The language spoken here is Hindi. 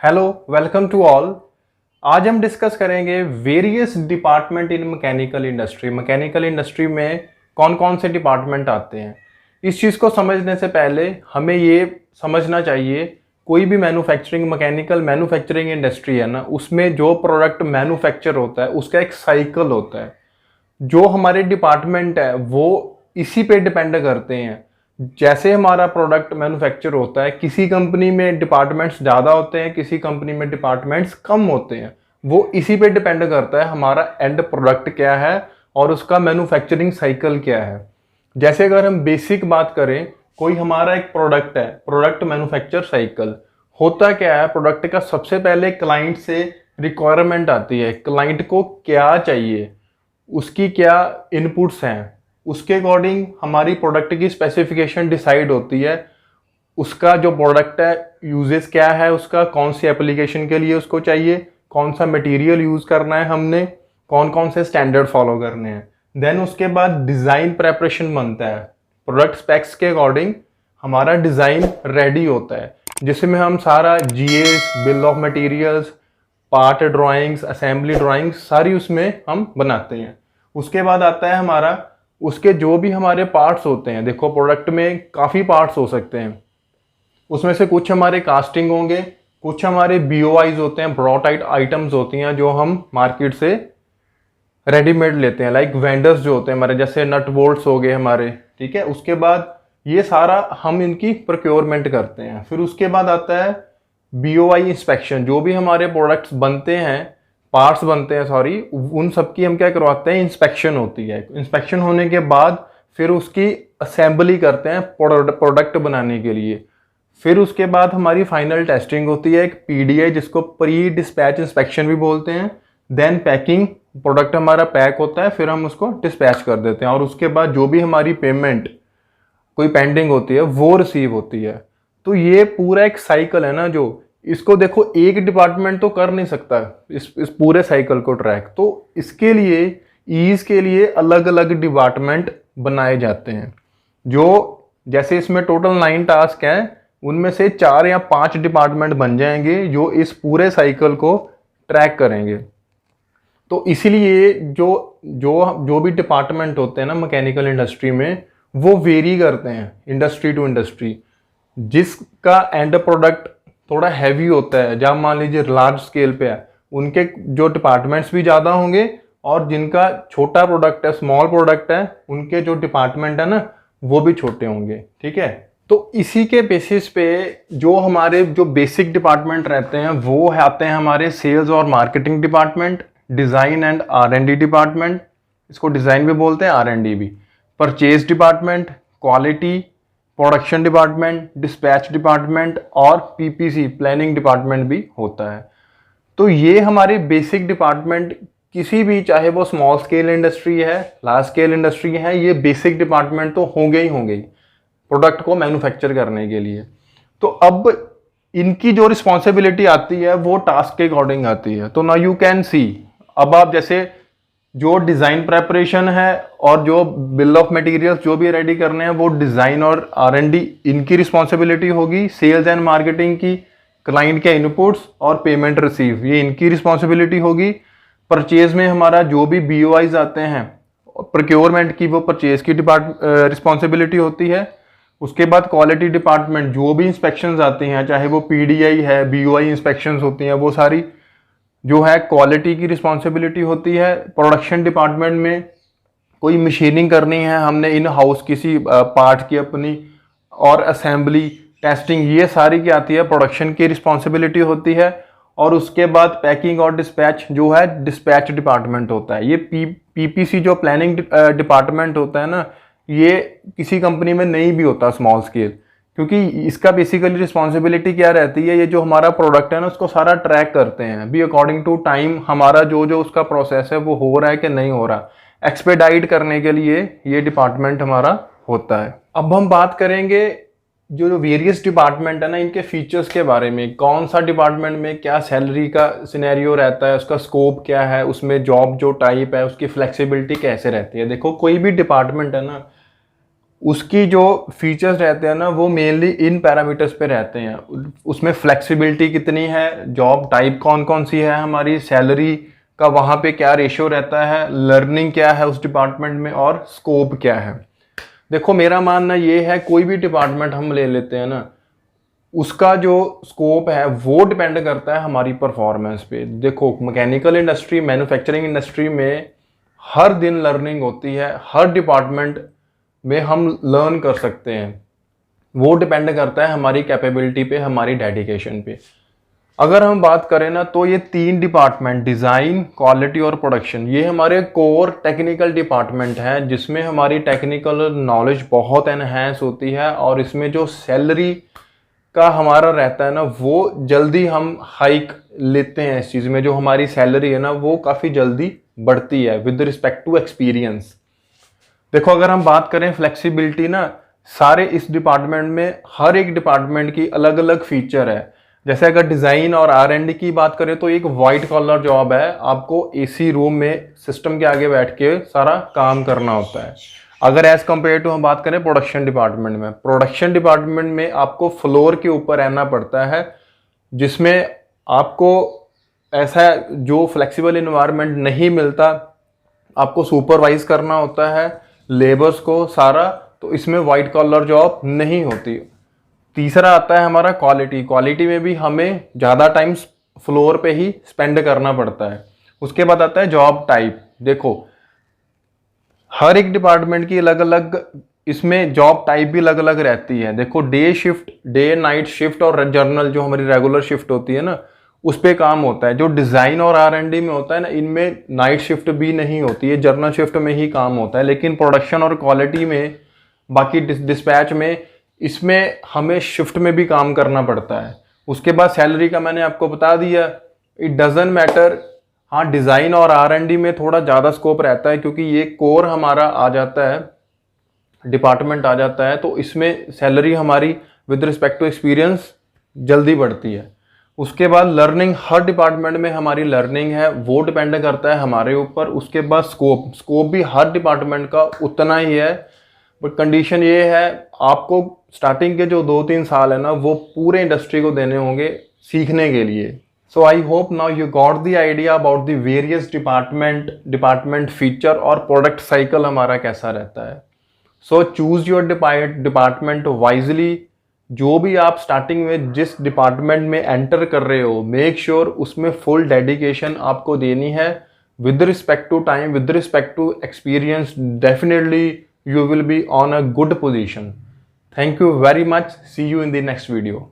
Hello, welcome to all. आज हम डिस्कस करेंगे various department in mechanical industry. Mechanical industry में कौन कौन से डिपार्टमेंट आते हैं। इस चीज़ को समझने से पहले हमें ये समझना चाहिए, कोई भी मैन्युफैक्चरिंग मैकेनिकल मैन्युफैक्चरिंग इंडस्ट्री है ना, उसमें जो प्रोडक्ट मैन्युफैक्चर होता है उसका एक साइकिल होता है। जो हमारे डिपार्टमेंट है वो इसी पे डिपेंड करते हैं। जैसे हमारा प्रोडक्ट मैन्युफैक्चर होता है, किसी कंपनी में डिपार्टमेंट्स ज़्यादा होते हैं, किसी कंपनी में डिपार्टमेंट्स कम होते हैं। वो इसी पे डिपेंड करता है हमारा एंड प्रोडक्ट क्या है और उसका मैन्युफैक्चरिंग साइकिल क्या है। जैसे अगर हम बेसिक बात करें, कोई हमारा एक प्रोडक्ट है, प्रोडक्ट मैन्युफैक्चर साइकिल होता क्या है। प्रोडक्ट का सबसे पहले क्लाइंट से रिक्वायरमेंट आती है, क्लाइंट को क्या चाहिए, उसकी क्या इनपुट्स हैं, उसके अकॉर्डिंग हमारी प्रोडक्ट की स्पेसिफिकेशन डिसाइड होती है। उसका जो प्रोडक्ट है यूजेस क्या है, उसका कौन सी एप्लीकेशन के लिए उसको चाहिए, कौन सा मटेरियल यूज़ करना है, हमने कौन कौन से स्टैंडर्ड फॉलो करने हैं। देन उसके बाद डिज़ाइन प्रेपरेशन बनता है। प्रोडक्ट स्पेक्स के अकॉर्डिंग हमारा डिज़ाइन रेडी होता है, जिसमें हम सारा GS, bill of materials, part drawings, assembly drawings सारी उसमें हम बनाते हैं। उसके बाद आता है हमारा, उसके जो भी हमारे पार्ट्स होते हैं, देखो प्रोडक्ट में काफ़ी पार्ट्स हो सकते हैं। उसमें से कुछ हमारे कास्टिंग होंगे, कुछ हमारे बीओआईज होते हैं, ब्रॉट आइटम्स होती हैं जो हम मार्केट से रेडीमेड लेते हैं। लाइक वेंडर्स जो होते हैं हमारे, जैसे नट बोल्ट्स हो गए हमारे, ठीक है। उसके बाद ये सारा हम इनकी प्रोक्योरमेंट करते हैं। फिर उसके बाद आता है बीओआई इंस्पेक्शन। जो भी हमारे प्रोडक्ट्स बनते हैं, पार्ट्स बनते हैं सॉरी, उन सब की हम क्या करवाते हैं, इंस्पेक्शन होती है। इंस्पेक्शन होने के बाद फिर उसकी असेंबली करते हैं प्रोडक्ट बनाने के लिए। फिर उसके बाद हमारी फाइनल टेस्टिंग होती है, एक पीडीआई जिसको प्री डिस्पैच इंस्पेक्शन भी बोलते हैं। देन पैकिंग, प्रोडक्ट हमारा पैक होता है, फिर हम उसको डिस्पैच कर देते हैं। और उसके बाद जो भी हमारी पेमेंट कोई पेंडिंग होती है वो रिसीव होती है। तो ये पूरा एक साइकिल है ना, जो इसको देखो एक डिपार्टमेंट तो कर नहीं सकता इस पूरे साइकिल को ट्रैक। तो इसके लिए ईज के लिए अलग अलग डिपार्टमेंट बनाए जाते हैं। जो जैसे इसमें टोटल 9 टास्क हैं, उनमें से 4 या 5 डिपार्टमेंट बन जाएंगे जो इस पूरे साइकिल को ट्रैक करेंगे। तो इसीलिए जो जो जो भी डिपार्टमेंट होते हैं ना मैकेनिकल इंडस्ट्री में, वो वेरी करते हैं इंडस्ट्री टू इंडस्ट्री। जिसका एंड प्रोडक्ट थोड़ा हैवी होता है, जहाँ मान लीजिए लार्ज स्केल पे है, उनके जो डिपार्टमेंट्स भी ज़्यादा होंगे, और जिनका छोटा प्रोडक्ट है, स्मॉल प्रोडक्ट है, उनके जो डिपार्टमेंट है ना वो भी छोटे होंगे, ठीक है। तो इसी के बेसिस पे जो हमारे जो बेसिक डिपार्टमेंट रहते हैं वो आते हैं हमारे सेल्स और marketing department, design and R and D department, इसको डिज़ाइन भी बोलते हैं, आर&डी भी, purchase department, quality, production department, dispatch department और पीपीसी प्लानिंग डिपार्टमेंट भी होता है। तो ये हमारे बेसिक डिपार्टमेंट, किसी भी, चाहे वो स्मॉल स्केल इंडस्ट्री है, लार्ज स्केल इंडस्ट्री है, ये बेसिक डिपार्टमेंट तो होंगे ही होंगे प्रोडक्ट को मैन्युफैक्चर करने के लिए। तो अब इनकी जो रिस्पॉन्सिबिलिटी आती है वो टास्क के अकॉर्डिंग आती है। तो नाउ यू कैन सी, अब आप जैसे जो डिज़ाइन प्रेपरेशन है और जो बिल ऑफ मटेरियल्स जो भी रेडी करने हैं, वो डिज़ाइन और आर&डी इनकी रिस्पॉन्सिबिलिटी होगी। सेल्स एंड मार्केटिंग की, क्लाइंट के इनपुट्स और पेमेंट रिसीव, ये इनकी रिस्पॉन्सिबिलिटी होगी। परचेज में हमारा जो भी बीओआईज आते हैं, प्रोक्योरमेंट की, वो परचेज की रिस्पॉन्सिबिलिटी होती है। उसके बाद क्वालिटी डिपार्टमेंट, जो भी इंस्पेक्शंस आती हैं, चाहे वो पीडीआई है, बीओआई इंस्पेक्शंस होती हैं, वो सारी जो है क्वालिटी की रिस्पॉन्सिबिलिटी होती है। प्रोडक्शन डिपार्टमेंट में कोई मशीनिंग करनी है हमने इन हाउस किसी पार्ट की अपनी, और असेंबली, टेस्टिंग, ये सारी क्या आती है, प्रोडक्शन की रिस्पॉन्सिबिलिटी होती है। और उसके बाद पैकिंग और डिस्पैच जो है डिस्पैच डिपार्टमेंट होता है। ये पीपीसी जो प्लानिंग डिपार्टमेंट होता है ना, ये किसी कंपनी में नहीं भी होता स्मॉल स्केल, क्योंकि इसका बेसिकली रिस्पॉन्सिबिलिटी क्या रहती है, ये जो हमारा प्रोडक्ट है ना उसको सारा ट्रैक करते हैं भी अकॉर्डिंग टू टाइम, हमारा जो जो उसका प्रोसेस है वो हो रहा है कि नहीं हो रहा, एक्सपेडाइट करने के लिए ये डिपार्टमेंट हमारा होता है। अब हम बात करेंगे जो वेरियस डिपार्टमेंट है ना, इनके फीचर्स के बारे में। कौन सा डिपार्टमेंट में क्या सैलरी का सिनेरियो रहता है, उसका स्कोप क्या है, उसमें जॉब जो टाइप है उसकी फ्लेक्सिबिलिटी कैसे रहती है। देखो कोई भी डिपार्टमेंट है ना, उसकी जो फीचर्स रहते हैं ना वो मेनली इन पैरामीटर्स पे रहते हैं। उसमें फ्लेक्सिबिलिटी कितनी है, जॉब टाइप कौन कौन सी है, हमारी सैलरी का वहाँ पे क्या रेशियो रहता है, लर्निंग क्या है उस डिपार्टमेंट में, और स्कोप क्या है। देखो मेरा मानना ये है, कोई भी डिपार्टमेंट हम ले लेते हैं ना, उसका जो स्कोप है वो डिपेंड करता है हमारी परफॉर्मेंस पे। देखो मैकेनिकल इंडस्ट्री, मैन्युफैक्चरिंग इंडस्ट्री में हर दिन लर्निंग होती है, हर डिपार्टमेंट में हम लर्न कर सकते हैं। वो डिपेंड करता है हमारी कैपेबिलिटी पे, हमारी डेडिकेशन पे। अगर हम बात करें ना तो ये 3 डिपार्टमेंट, डिज़ाइन, क्वालिटी और प्रोडक्शन, ये हमारे कोर टेक्निकल डिपार्टमेंट हैं जिसमें हमारी टेक्निकल नॉलेज बहुत एनहेंस होती है, और इसमें जो सैलरी का हमारा रहता है ना वो जल्दी हम हाइक लेते हैं। इस चीज़ में जो हमारी सैलरी है ना वो काफ़ी जल्दी बढ़ती है विद रिस्पेक्ट टू एक्सपीरियंस। देखो अगर हम बात करें फ्लेक्सिबिलिटी ना, सारे इस डिपार्टमेंट में हर एक डिपार्टमेंट की अलग अलग फीचर है। जैसे अगर डिज़ाइन और R&D की बात करें तो एक वाइट कॉलर जॉब है, आपको एसी रूम में सिस्टम के आगे बैठ के सारा काम करना होता है। अगर एज कम्पेयर टू हम बात करें प्रोडक्शन डिपार्टमेंट में, प्रोडक्शन डिपार्टमेंट में आपको फ्लोर के ऊपर रहना पड़ता है, जिसमें आपको ऐसा जो फ्लेक्सिबल इन्वायरमेंट नहीं मिलता, आपको सुपरवाइज करना होता है लेबर्स को सारा, तो इसमें वाइट कॉलर जॉब नहीं होती। तीसरा आता है हमारा क्वालिटी। क्वालिटी में भी हमें ज़्यादा टाइम फ्लोर पे ही स्पेंड करना पड़ता है। उसके बाद आता है जॉब टाइप। देखो हर एक डिपार्टमेंट की अलग अलग इसमें जॉब टाइप भी अलग अलग रहती है। देखो day shift, day night shift और जर्नल जो हमारी रेगुलर शिफ्ट होती है ना उस पे काम होता है। जो डिज़ाइन और R&D में होता है ना, इनमें नाइट शिफ्ट भी नहीं होती है, जर्नल शिफ्ट में ही काम होता है। लेकिन प्रोडक्शन और क्वालिटी में, बाकी डिस्पैच में, इसमें हमें शिफ्ट में भी काम करना पड़ता है। उसके बाद सैलरी का मैंने आपको बता दिया, इट डजेंट मैटर। हाँ डिज़ाइन और R&D में थोड़ा ज़्यादा स्कोप रहता है क्योंकि ये कोर हमारा आ जाता है, डिपार्टमेंट आ जाता है, तो इसमें सैलरी हमारी विद रिस्पेक्ट टू एक्सपीरियंस जल्दी बढ़ती है। उसके बाद लर्निंग, हर डिपार्टमेंट में हमारी लर्निंग है वो डिपेंड करता है हमारे ऊपर। उसके बाद स्कोप, स्कोप भी हर डिपार्टमेंट का उतना ही है, बट कंडीशन ये है आपको स्टार्टिंग के जो 2-3 साल है ना वो पूरे इंडस्ट्री को देने होंगे सीखने के लिए। So I hope now you got the idea about the various department feature और प्रोडक्ट साइकिल हमारा कैसा रहता है। So choose your department wisely. जो भी आप स्टार्टिंग में जिस डिपार्टमेंट में एंटर कर रहे हो, मेक श्योर उसमें फुल डेडिकेशन आपको देनी है with respect to time, with respect to experience. Definitely you will be on a good position. Thank you very much. See you in the next video.